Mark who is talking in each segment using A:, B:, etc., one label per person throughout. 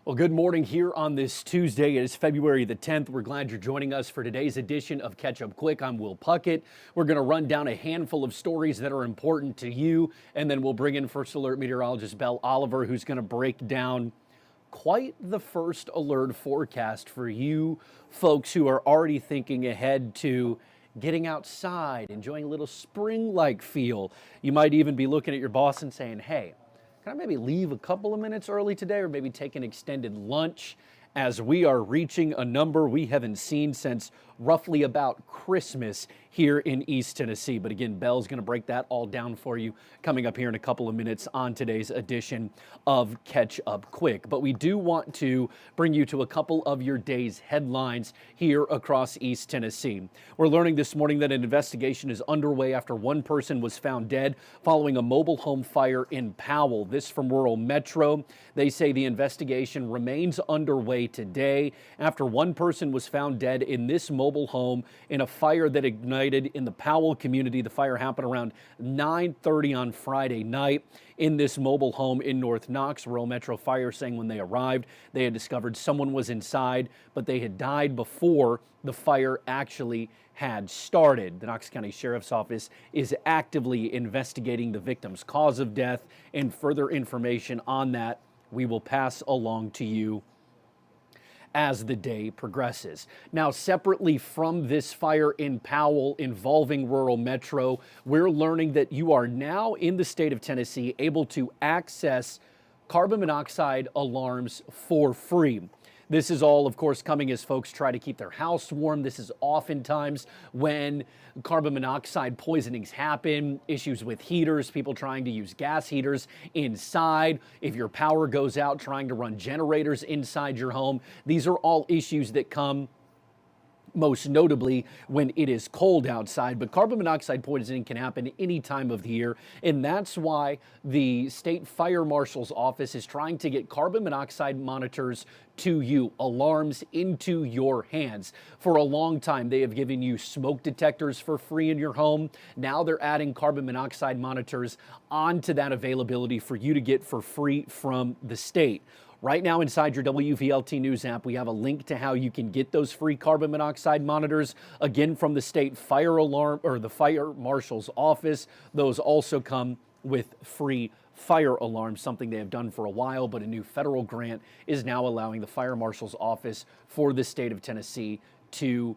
A: Well, good morning here on this Tuesday. It is February the 10th. We're glad you're joining us for today's edition of Catch Up Quick. I'm Will Puckett. We're going to run down a handful of stories that are important to you, and then we'll bring in First Alert meteorologist Belle Oliver, who's going to break down quite the first alert forecast for you folks who are already thinking ahead to getting outside, enjoying a little spring-like feel. You might even be looking at your boss and saying, hey, can I maybe leave a couple of minutes early today, or maybe take an extended lunch, as we are reaching a number we haven't seen since roughly about Christmas here in East Tennessee. But again, Belle's going to break that all down for you coming up here in a couple of minutes on today's edition of Catch Up Quick. But we do want to bring you to a couple of your day's headlines here across East Tennessee. We're learning this morning that an investigation is underway after one person was found dead following a mobile home fire in Powell. This from Rural Metro. They say the investigation remains underway today after one person was found dead in this mobile home in a fire that ignited in the Powell community. The fire happened around 9:30 on Friday night in this mobile home in North Knox. Rural Metro Fire saying when they arrived, they had discovered someone was inside, but they had died before the fire actually had started. The Knox County Sheriff's Office is actively investigating the victim's cause of death, and further information on that we will pass along to you as the day progresses. Now, separately from this fire in Powell involving Rural Metro, we're learning that you are now in the state of Tennessee able to access carbon monoxide alarms for free. This is all, of course, coming as folks try to keep their house warm. This is oftentimes when carbon monoxide poisonings happen, issues with heaters, people trying to use gas heaters inside. If your power goes out, trying to run generators inside your home. These are all issues that come most notably when it is cold outside, but carbon monoxide poisoning can happen any time of the year, and that's why the state fire marshal's office is trying to get carbon monoxide monitors to you, alarms into your hands. For a long time, they have given you smoke detectors for free in your home. Now they're adding carbon monoxide monitors onto that availability for you to get for free from the state. Right now inside your WVLT News app, we have a link to how you can get those free carbon monoxide monitors, again, from the state fire alarm or the fire marshal's office. Those also come with free fire alarms, something they have done for a while, but a new federal grant is now allowing the fire marshal's office for the state of Tennessee to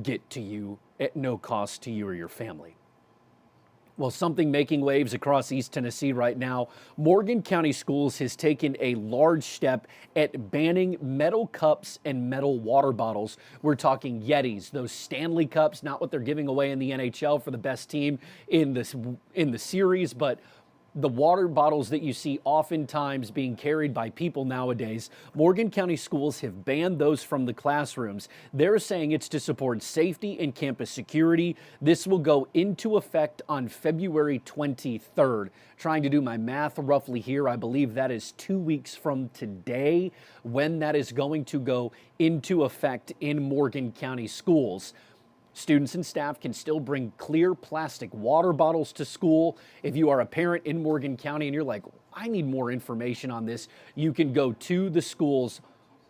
A: get to you at no cost to you or your family. Well, something making waves across East Tennessee right now, Morgan County Schools has taken a large step at banning metal cups and metal water bottles. We're talking Yetis, those Stanley Cups, not what they're giving away in the NHL for the best team in the series, but the water bottles that you see oftentimes being carried by people nowadays. Morgan County Schools have banned those from the classrooms. They're saying it's to support safety and campus security. This will go into effect on February 23rd. Trying to do my math roughly here, I believe that is 2 weeks from today when that is going to go into effect in Morgan County Schools. Students and staff can still bring clear plastic water bottles to school. If you are a parent in Morgan County and you're like, I need more information on this, you can go to the school's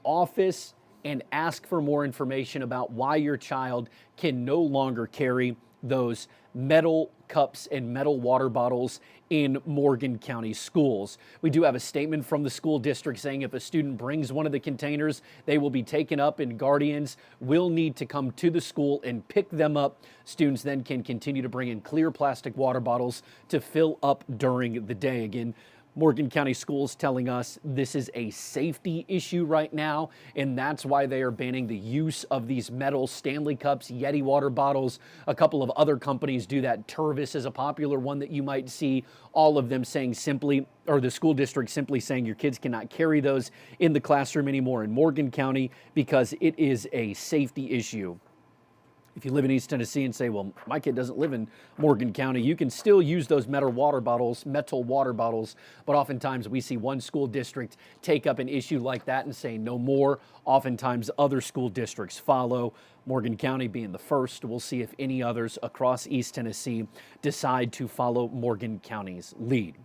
A: office and ask for more information about why your child can no longer carry those metal cups and metal water bottles in Morgan County schools. We do have a statement from the school district saying if a student brings one of the containers, they will be taken up and guardians will need to come to the school and pick them up. Students then can continue to bring in clear plastic water bottles to fill up during the day. Again, Morgan County Schools telling us this is a safety issue right now, and that's why they are banning the use of these metal Stanley Cups, Yeti water bottles. A couple of other companies do that. Tervis is a popular one that you might see. All of them saying simply, or the school district simply saying your kids cannot carry those in the classroom anymore in Morgan County because it is a safety issue. If you live in East Tennessee and say, well, my kid doesn't live in Morgan County, you can still use those metal water bottles, but oftentimes we see one school district take up an issue like that and say no more. Oftentimes other school districts follow, Morgan County being the first. We'll see if any others across East Tennessee decide to follow Morgan County's lead.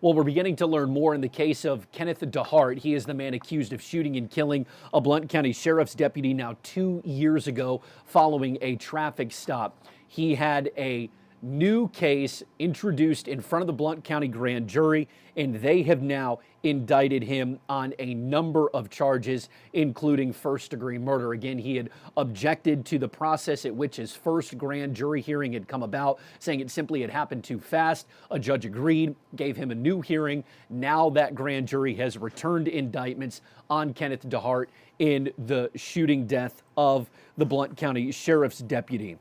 A: Well, we're beginning to learn more in the case of Kenneth DeHart. He is the man accused of shooting and killing a Blount County Sheriff's deputy now 2 years ago following a traffic stop. He had a new case introduced in front of the Blount County grand jury, and they have now indicted him on a number of charges, including first-degree murder. Again, he had objected to the process at which his first grand jury hearing had come about, saying it simply had happened too fast. A judge agreed, gave him a new hearing. Now that grand jury has returned indictments on Kenneth DeHart in the shooting death of the Blount County Sheriff's deputy.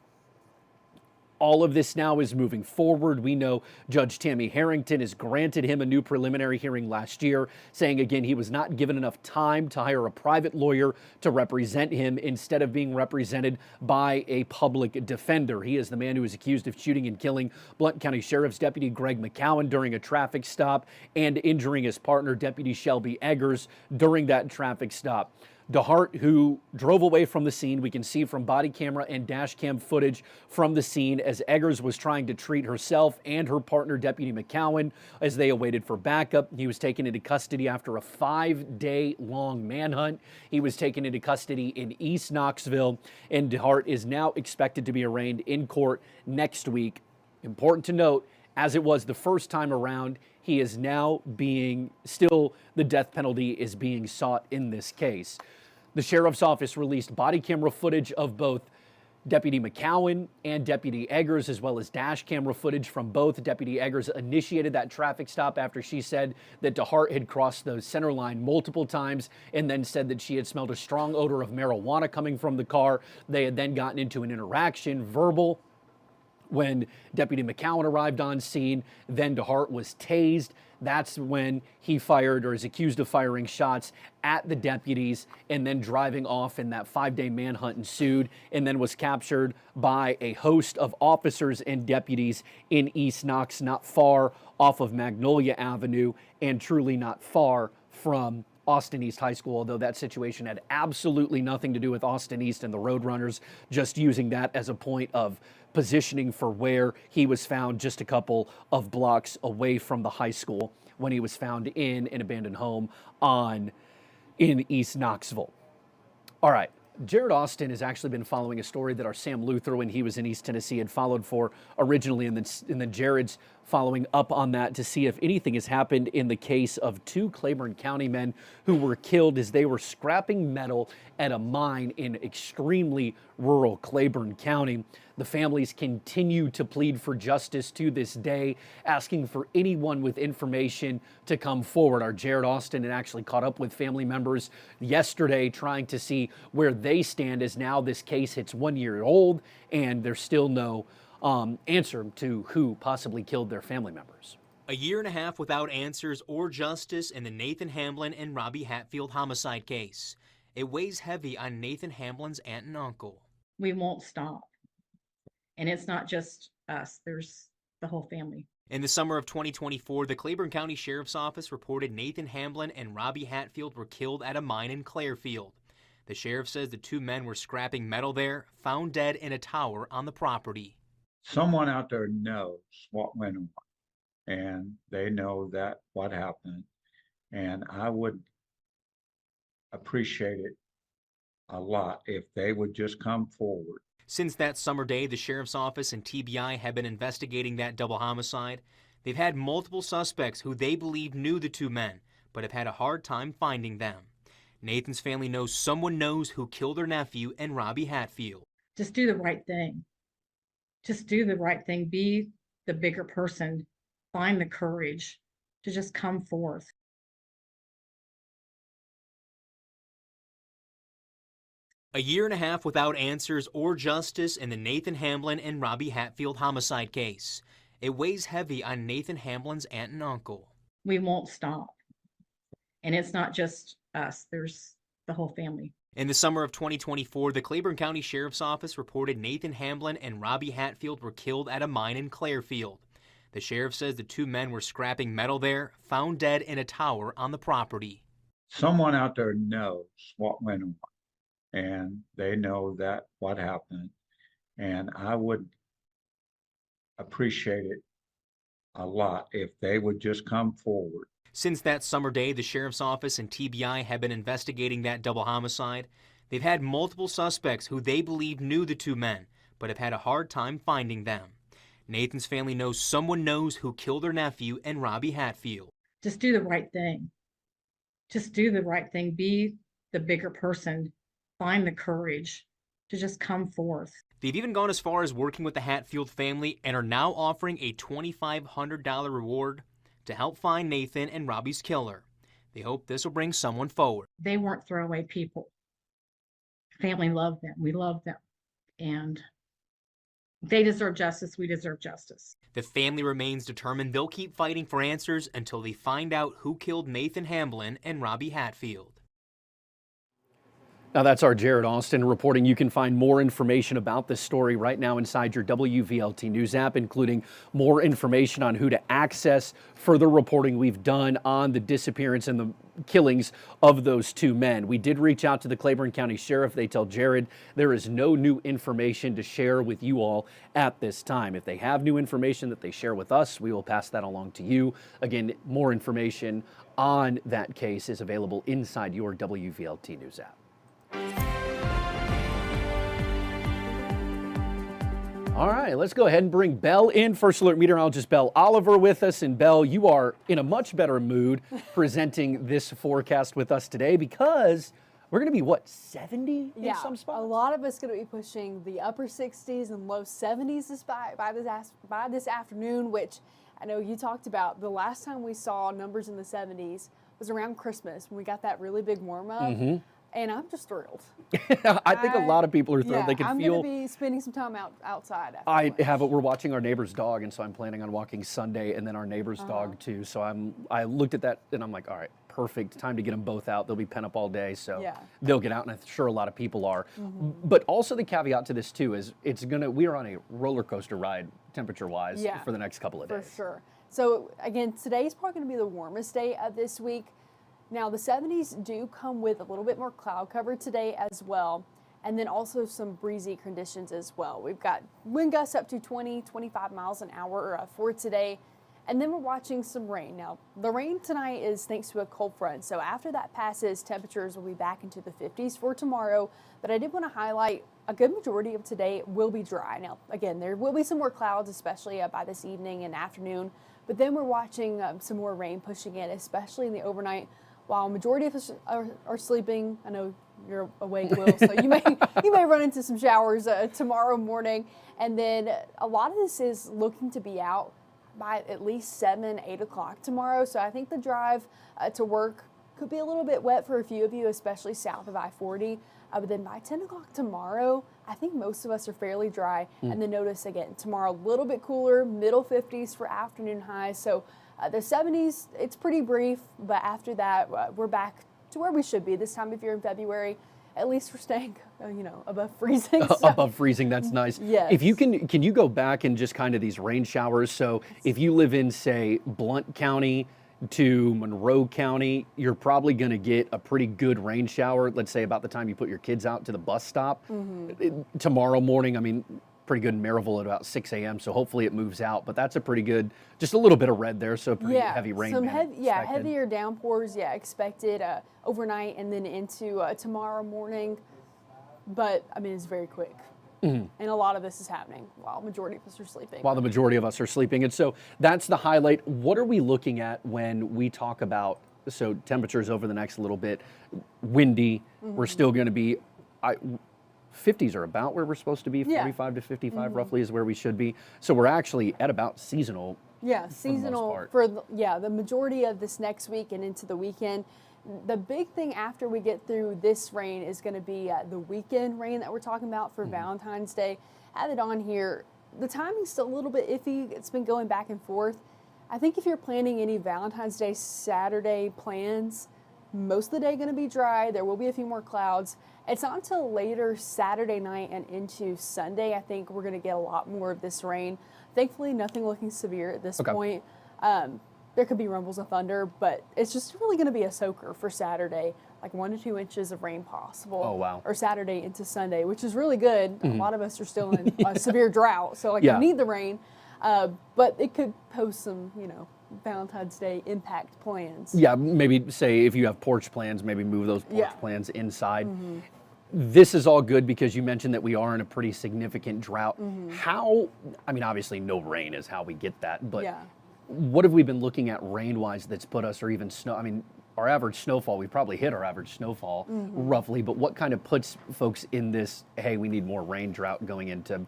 A: All of this now is moving forward. We know Judge Tammy Harrington has granted him a new preliminary hearing last year, saying again he was not given enough time to hire a private lawyer to represent him instead of being represented by a public defender. He is the man who is accused of shooting and killing Blount County Sheriff's Deputy Greg McCowan during a traffic stop and injuring his partner, Deputy Shelby Eggers, during that traffic stop. DeHart, who drove away from the scene, we can see from body camera and dash cam footage from the scene as Eggers was trying to treat herself and her partner, Deputy McCowan, as they awaited for backup. He was taken into custody after a 5-day-long manhunt. He was taken into custody in East Knoxville, and DeHart is now expected to be arraigned in court next week. Important to note, as it was the first time around, he is now the death penalty is being sought in this case. The sheriff's office released body camera footage of both Deputy McCowan and Deputy Eggers, as well as dash camera footage from both. Deputy Eggers initiated that traffic stop after she said that DeHart had crossed the center line multiple times and then said that she had smelled a strong odor of marijuana coming from the car. They had then gotten into an interaction, verbal. When Deputy McCowan arrived on scene, then DeHart was tased. That's when he fired, or is accused of firing, shots at the deputies and then driving off, and that 5-day manhunt ensued and then was captured by a host of officers and deputies in East Knox, not far off of Magnolia Avenue and truly not far from Austin East High School, although that situation had absolutely nothing to do with Austin East and the Roadrunners, just using that as a point of positioning for where he was found just a couple of blocks away from the high school when he was found in an abandoned home in East Knoxville. All right. Jared Austin has actually been following a story that our Sam Luther, when he was in East Tennessee, had followed for originally, and then Jared's following up on that to see if anything has happened in the case of 2 Claiborne County men who were killed as they were scrapping metal at a mine in extremely rural Claiborne County. The families continue to plead for justice to this day, asking for anyone with information to come forward. Our Jared Austin had actually caught up with family members yesterday, trying to see where they stand, as now this case hits 1 year old and there's still no answer to who possibly killed their family members.
B: A year and a half without answers or justice in the Nathan Hamblin and Robbie Hatfield homicide case. It weighs heavy on Nathan Hamblin's aunt and uncle.
C: We won't stop. And it's not just us, there's the whole family.
B: In the summer of 2024, the Claiborne County Sheriff's Office reported Nathan Hamblin and Robbie Hatfield were killed at a mine in Clairfield. The sheriff says the 2 men were scrapping metal there, found dead in a tower on the property.
D: Someone out there knows what went on, and they know that what happened, and I would appreciate it a lot if they would just come forward.
B: Since that summer day, the sheriff's office and TBI have been investigating that double homicide. They've had multiple suspects who they believe knew the 2 men, but have had a hard time finding them. Nathan's family knows someone knows who killed their nephew and Robbie Hatfield.
C: Just do the right thing. Just do the right thing. Be the bigger person. Find the courage to just come forth.
B: A year and a half without answers or justice in the Nathan Hamblin and Robbie Hatfield homicide case. It weighs heavy on Nathan Hamblin's aunt and uncle.
C: We won't stop. And it's not just us, there's the whole family.
B: In the summer of 2024, the Claiborne County Sheriff's Office reported Nathan Hamblin and Robbie Hatfield were killed at a mine in Clairfield. The sheriff says the 2 men were scrapping metal there, found dead in a tower on the property.
D: Someone out there knows what went on, and they know that what happened, and I would appreciate it a lot if they would just come forward.
B: Since that summer day, the sheriff's office and TBI have been investigating that double homicide. They've had multiple suspects who they believe knew the two men, but have had a hard time finding them. Nathan's family knows someone knows who killed their nephew and Robbie Hatfield.
C: Just do the right thing. Just do the right thing. Be the bigger person. Find the courage to just come forth.
B: They've even gone as far as working with the Hatfield family and are now offering a $2,500 reward to help find Nathan and Robbie's killer. They hope this will bring someone forward.
C: They weren't throwaway people. Family loved them. We love them. And they deserve justice. We deserve justice.
B: The family remains determined they'll keep fighting for answers until they find out who killed Nathan Hamblin and Robbie Hatfield.
A: Now that's our Jared Austin reporting. You can find more information about this story right now inside your WVLT News app, including more information on who to access, further reporting we've done on the disappearance and the killings of those two men. We did reach out to the Claiborne County Sheriff. They tell Jared there is no new information to share with you all at this time. If they have new information that they share with us, we will pass that along to you. Again, more information on that case is available inside your WVLT News app. All right, let's go ahead and bring Belle in. First Alert meteorologist Belle Oliver with us. And Belle, you are in a much better mood presenting this forecast with us today because we're going to be, what, 70 in some spots?
E: A lot of us going to be pushing the upper 60s and low 70s by this afternoon, which I know you talked about. The last time we saw numbers in the 70s was around Christmas when we got that really big warm up. And I'm just thrilled.
A: I think a lot of people are thrilled.
E: Yeah,
A: They can
E: I'm
A: feel.
E: going to be spending some time outside.
A: I have it. We're watching our neighbor's dog, and so I'm planning on walking Sunday and then our neighbor's dog too. So I looked at that and I'm like, all right, perfect time to get them both out. They'll be pent up all day, so they'll get out, and I'm sure a lot of people are. But also the caveat to this too is we are on a roller coaster ride temperature-wise for the next couple of days.
E: For sure. So again, today's probably going to be the warmest day of this week. Now, the 70s do come with a little bit more cloud cover today as well, and then also some breezy conditions as well. We've got wind gusts up to 20, 25 miles an hour for today, and then we're watching some rain. Now, the rain tonight is thanks to a cold front, so after that passes, temperatures will be back into the 50s for tomorrow, but I did want to highlight a good majority of today will be dry. Now, again, there will be some more clouds, especially by this evening and afternoon, but then we're watching some more rain pushing in, especially in the overnight. While a majority of us are sleeping, I know you're awake, Will, so you may run into some showers tomorrow morning. And then a lot of this is looking to be out by at least 7, 8 o'clock tomorrow. So I think the drive to work could be a little bit wet for a few of you, especially south of I-40. But then by 10 o'clock tomorrow, I think most of us are fairly dry. And then notice again, tomorrow a little bit cooler, middle 50s for afternoon highs. So the 70s, it's pretty brief, but after that, we're back to where we should be this time of year in February. At least we're staying, above freezing. So.
A: Above freezing, that's nice.
E: Yes.
A: If you can you go back and just kind of these rain showers? So if you live in, say, Blount County to Monroe County, you're probably going to get a pretty good rain shower, let's say about the time you put your kids out to the bus stop. Tomorrow morning, pretty good in Maryville at about 6 a.m. So hopefully it moves out, but that's a pretty good, just a little bit of red there. So pretty heavy rain.
E: Some heavier downpours, expected overnight and then into tomorrow morning. But it's very quick. And a lot of this is happening while majority of us are sleeping.
A: While the majority of us are sleeping. And so that's the highlight. What are we looking at when we talk about, so temperatures over the next little bit, windy, we're still going to be, 50s are about where we're supposed to be, 45 to 55 roughly is where we should be. So we're actually at about seasonal.
E: Yeah, seasonal for the majority of this next week and into the weekend. The big thing after we get through this rain is going to be the weekend rain that we're talking about for Valentine's Day. I have it on here. The timing's still a little bit iffy. It's been going back and forth. I think if you're planning any Valentine's Day Saturday plans, most of the day going to be dry. There will be a few more clouds. It's not until later Saturday night and into Sunday, I think we're going to get a lot more of this rain. Thankfully, nothing looking severe at this point. There could be rumbles of thunder, but it's just really going to be a soaker for Saturday, like 1 to 2 inches of rain possible.
A: Oh, wow.
E: Or Saturday into Sunday, which is really good. A lot of us are still in a severe drought, so we need the rain. But it could post some, Valentine's Day impact plans.
A: Yeah, maybe say if you have porch plans, maybe move those porch
E: Yeah.
A: plans inside. This is all good because you mentioned that we are in a pretty significant drought. Obviously no rain is how we get that, but
E: Yeah.
A: what have we been looking at rain-wise that's put us, or even snow? Our average snowfall, we probably hit our average snowfall roughly, but what kind of puts folks in this, hey, we need more rain drought going into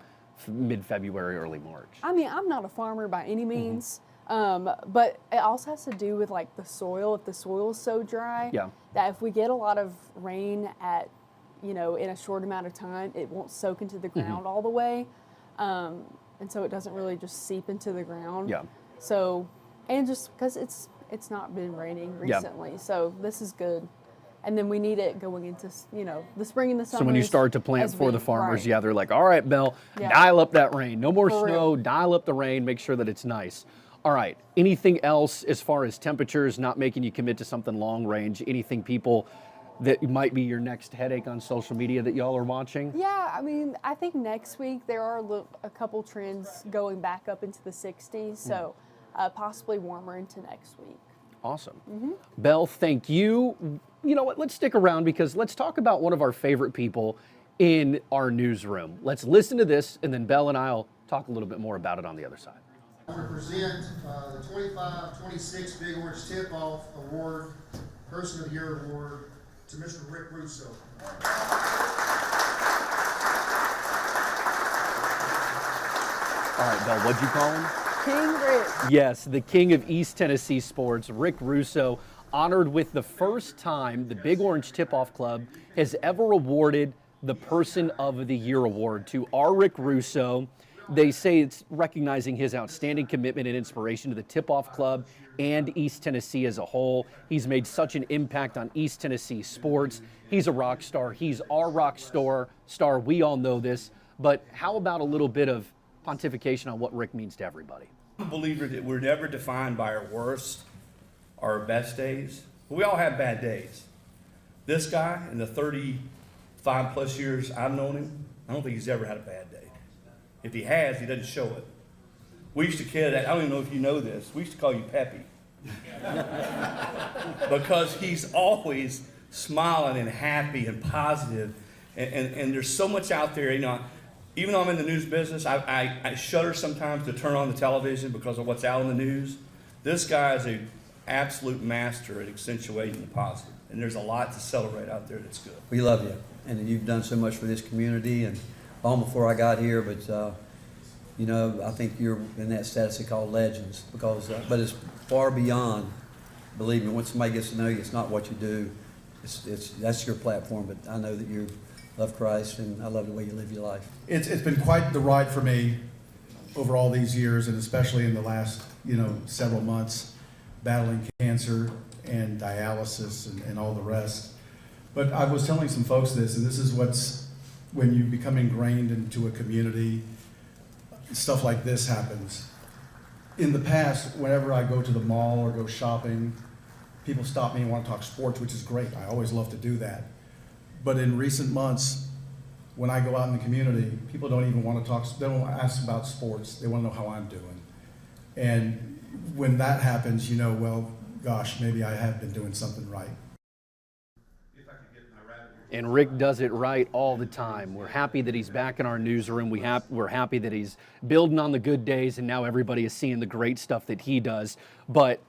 A: mid-February, early March?
E: I'm not a farmer by any means, but it also has to do with like the soil. If the soil is so dry,
A: Yeah.
E: that if we get a lot of rain at, in a short amount of time, it won't soak into the ground all the way. And so it doesn't really just seep into the ground.
A: Yeah.
E: So, and just because it's not been raining
A: Yeah.
E: recently, so this is good. And then we need it going into, the spring and the summer.
A: So when you start to plant for the farmers, yeah, they're like, all right, Bill,
E: Yeah.
A: dial up that rain. No more
E: For
A: snow,
E: real.
A: dial up the rain, make sure that it's nice. All right, anything else as far as temperatures, not making you commit to something long range, anything people that might be your next headache on social media that y'all are watching?
E: Yeah, I think next week there are a couple trends going back up into the 60s, so possibly warmer into next week.
A: Awesome. Belle, thank you. You know what, let's stick around because let's talk about one of our favorite people in our newsroom. Let's listen to this, and then Belle and I will talk a little bit more about it on the other side.
F: I'm going to present the 25-26 Big Orange Tip-Off Award, Person of the Year Award, to Mr. Rick Russo.
A: All right, Belle, what'd you call him?
E: King Rick.
A: Yes, the king of East Tennessee sports, Rick Russo, honored with the first time the Big Orange Tip-Off Club has ever awarded the Person of the Year award to our Rick Russo. They say it's recognizing his outstanding commitment and inspiration to the Tip-Off Club and East Tennessee as a whole. He's made such an impact on East Tennessee sports. He's a rock star. He's our rock star. We all know this. But how about a little bit of pontification on what Rick means to everybody?
G: I'm a believer that we're never defined by our worst or our best days. We all have bad days. This guy, in the 35 plus years I've known him, I don't think he's ever had a bad day. If he has, he doesn't show it. We used to kid, I don't even know if you know this, we used to call you Peppy. Because he's always smiling and happy and positive. And there's so much out there, even though I'm in the news business, I shudder sometimes to turn on the television because of what's out in the news. This guy is an absolute master at accentuating the positive. And there's a lot to celebrate out there that's good.
H: We love you, and you've done so much for this community, and long before I got here, but I think you're in that status they call legends, because but it's far beyond. Believe me, once somebody gets to know you, it's not what you do, that's your platform. But I know that you love Christ, and I love the way you live your life.
I: It's been quite the ride for me over all these years, and especially in the last several months, battling cancer and dialysis and all the rest. But I was telling some folks this, and this is when you become ingrained into a community, stuff like this happens. In the past, whenever I go to the mall or go shopping, people stop me and want to talk sports, which is great. I always love to do that. But in recent months, when I go out in the community, people don't even want to talk, they don't ask about sports, they want to know how I'm doing. And when that happens, well, gosh, maybe I have been doing something right.
A: And Rick does it right all the time. We're happy that he's back in our newsroom. We're happy that he's building on the good days, and now everybody is seeing the great stuff that he does. But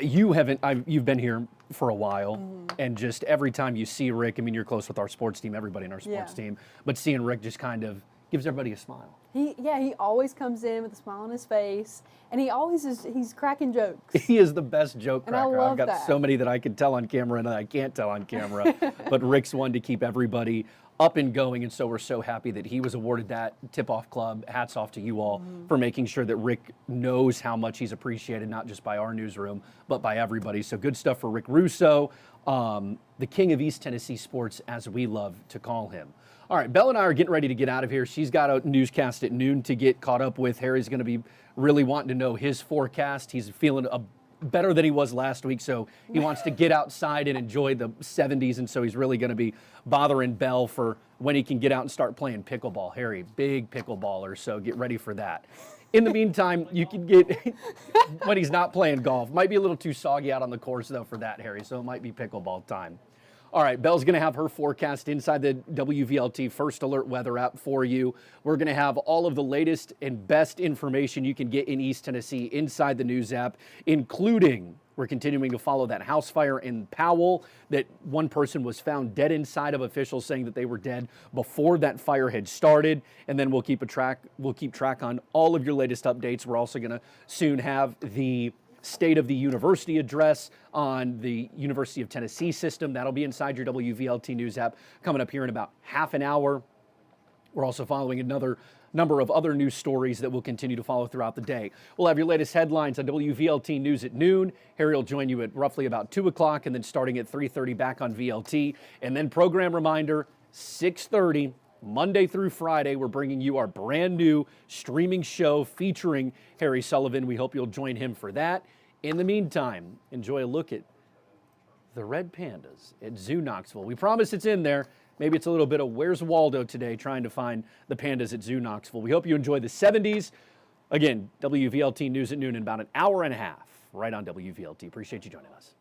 A: you've been here for a while, and just every time you see Rick, you're close with our sports team, everybody in our sports team, but seeing Rick just kind of gives everybody a smile.
E: He always comes in with a smile on his face, and he's cracking jokes.
A: He is the best joke
E: And I
A: cracker.
E: love
A: I've got
E: that.
A: so many that I could tell on camera and that I can't tell on camera. But Rick's one to keep everybody up and going, and so we're so happy that he was awarded that Tip-Off Club. Hats off to you all for making sure that Rick knows how much he's appreciated, not just by our newsroom, but by everybody. So good stuff for Rick Russo, the king of East Tennessee sports, as we love to call him. All right, Belle and I are getting ready to get out of here. She's got a newscast at noon to get caught up with. Harry's going to be really wanting to know his forecast. He's feeling better than he was last week, so he wants to get outside and enjoy the 70s, and so he's really going to be bothering Belle for when he can get out and start playing pickleball. Harry, big pickleballer, so get ready for that. In the meantime, you can get, when he's not playing golf, might be a little too soggy out on the course, though, for that, Harry, so it might be pickleball time. All right, Belle's going to have her forecast inside the WVLT First Alert weather app for you. We're going to have all of the latest and best information you can get in East Tennessee inside the news app, including we're continuing to follow that house fire in Powell that one person was found dead inside of, officials saying that they were dead before that fire had started. And then we'll keep track on all of your latest updates. We're also going to soon have the State of the University address on the University of Tennessee system. That'll be inside your WVLT News app coming up here in about half an hour. We're also following another number of other news stories that we'll continue to follow throughout the day. We'll have your latest headlines on WVLT News at noon. Harry will join you at roughly about 2 o'clock, and then starting at 3:30 back on VLT. And then program reminder, 6:30 Monday through Friday, we're bringing you our brand new streaming show featuring Harry Sullivan. We hope you'll join him for that. In the meantime, enjoy a look at the red pandas at Zoo Knoxville. We promise it's in there. Maybe it's a little bit of Where's Waldo today, trying to find the pandas at Zoo Knoxville. We hope you enjoy the 70s. Again, WVLT News at noon in about an hour and a half, right on WVLT. Appreciate you joining us.